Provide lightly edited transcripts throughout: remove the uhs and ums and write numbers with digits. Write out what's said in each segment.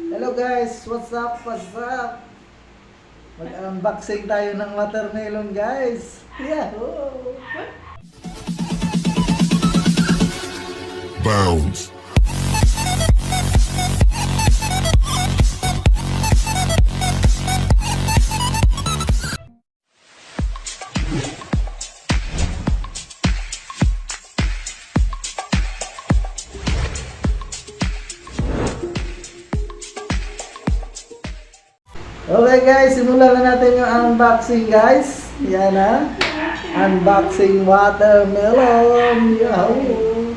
Hello guys, what's up? What's up? Mag-unboxing tayo ng watermelon guys. Yahoo! Bounce. Okay guys, simulan na natin yung unboxing guys. Yan na. Unboxing watermelon. Yahoo!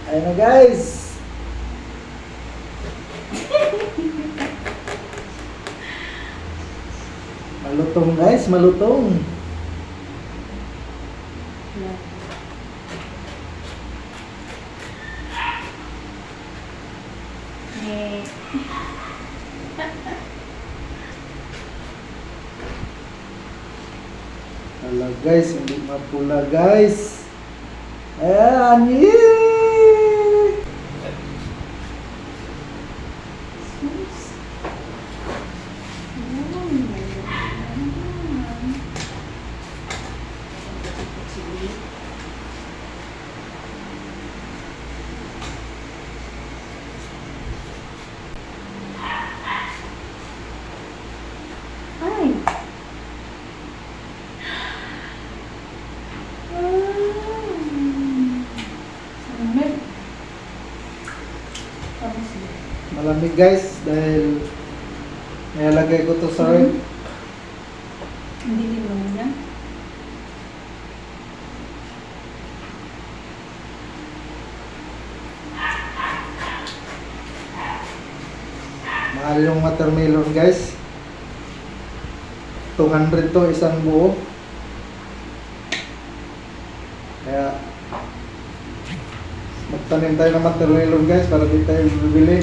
Ayan na guys. Malutong guys, malutong. Hala guys, hindi mapula guys. Ayan, yee! Ay. Malamig guys dahil nilagay ko to sa ref. Hindi din naman yan. Mahal yung watermelon guys. 200 to isang buo. Kaya magtanim tayo ng watermelon guys para di tayo bibili.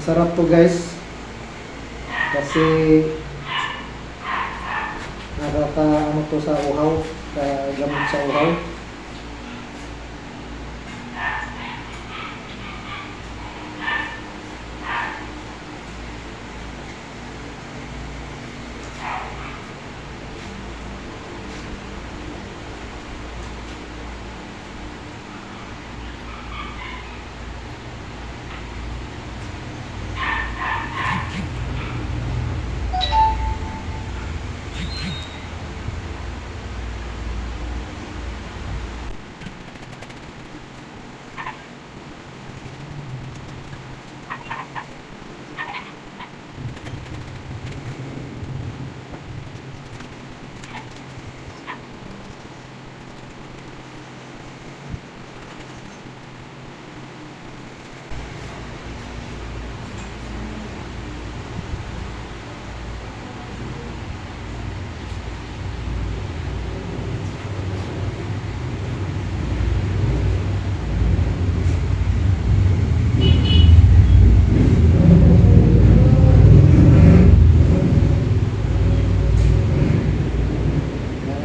Masarap to guys kasi nakaka to sa uhaw, gamit sa uhaw.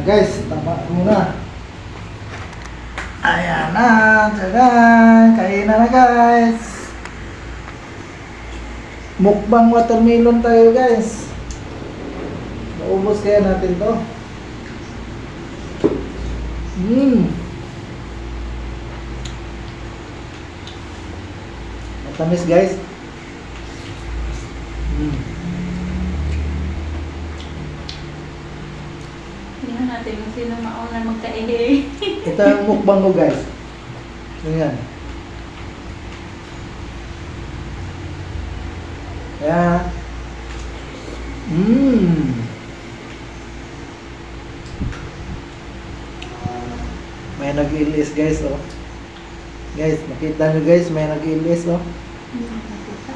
Guys, tama muna. Ayan na, tsagaan. Kain na guys. Mukbang watermelon tayo guys. Maubos kaya natin to. Matamis guys. Tingnan natin kung sino mauna magka-ehe. Ito yung mukbang ko guys. Ayan. Ayan. May nag-ilis guys oh. Guys, makita nyo guys, may nag-ilis oh. Hindi nakita.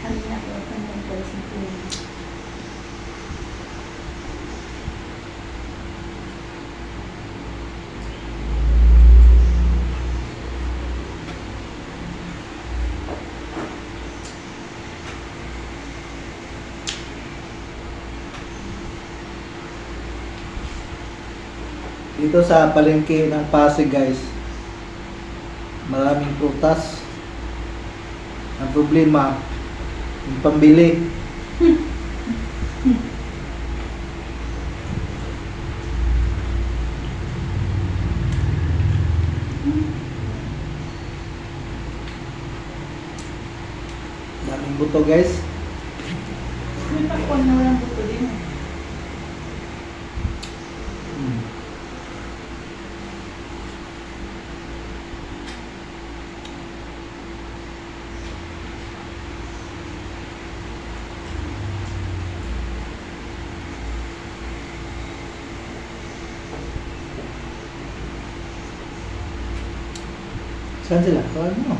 Ano na ito? Ano ang pala sa tuloy? Dito sa palengke ng Pasig guys, maraming prutas. Ang problema, yung pambili. Daming buto guys. May pakwan na walang buto din. Hmm. Saan sila? Tawag mo.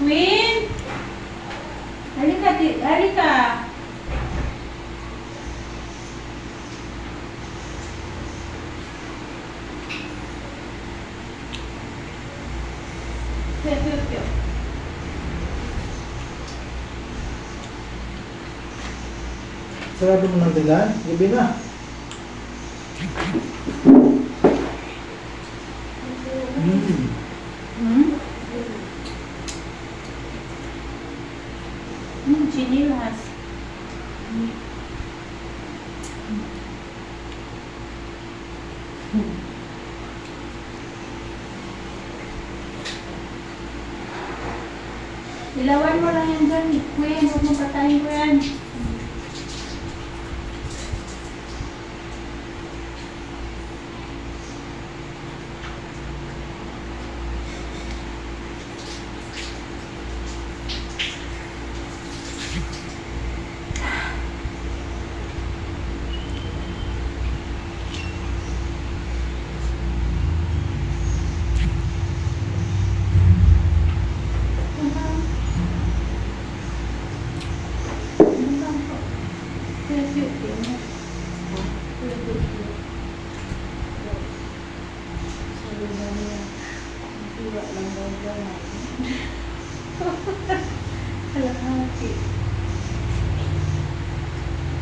Queen! Halika, halika! Piyo. Sarado mo ng dalan. Gabi na. Hmm. Chinilas. Ilawan mo lang yan dyan, Queen. Huwag mong patayin ko yan.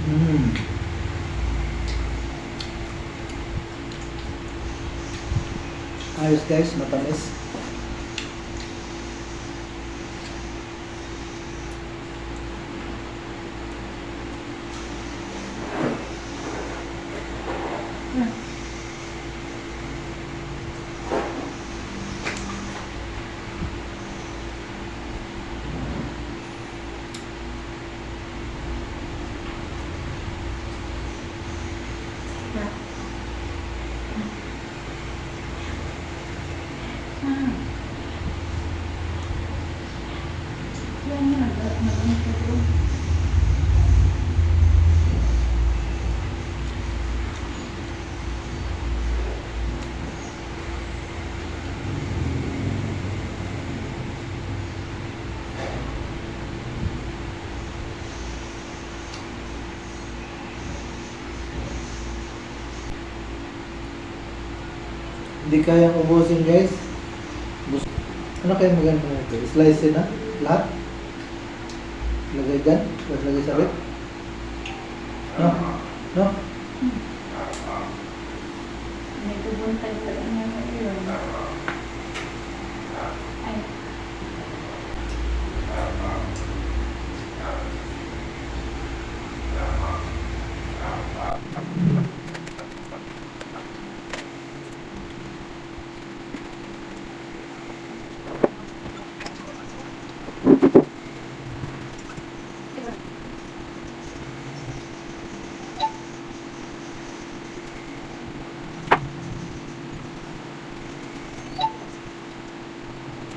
Hmm. Ayos guys, matamis. Hindi kayang ubusin guys. Ano kaya maganda nito? Slice na? Lahat? Lagay dyan? Tapos lagay sa rep? No? No? May tubuntay pa rin nga yun. Ay.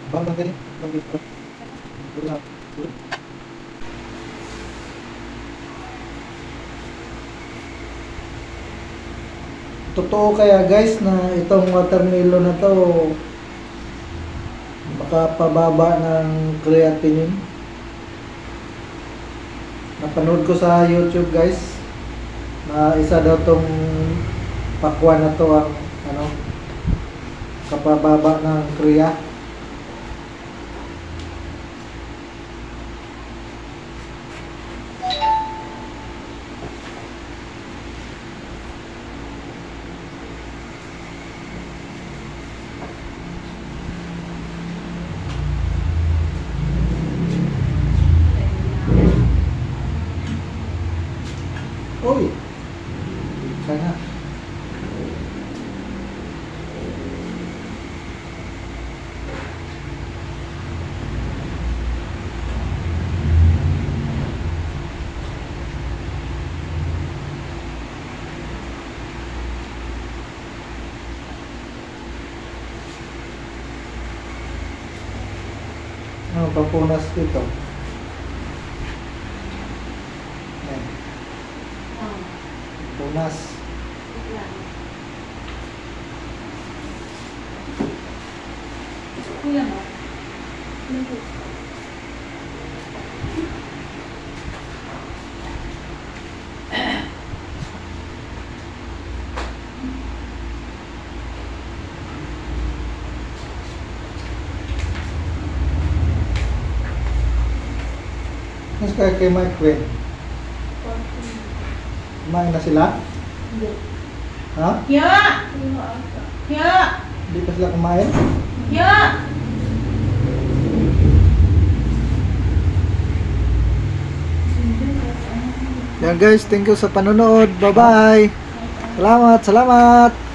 Bang ganyan? Bang dito? Wala. Totoo kaya guys na itong watermelon na to makapababa ng creatinine. Napanood ko sa YouTube guys na isa daw tong pakwan na to ang ano kapababa ng Korea. Uy! Sana. Ano, papunas dito. Yan, Oh, punas. wala. Kuya mo? Ano po? Mas kaya kay Mike Quinn. Kumain na sila? Hindi. Ha? Ya! Ya! Hindi pa sila kumain? Ya! Yan guys, thank you sa panonood. Bye-bye. Salamat, salamat.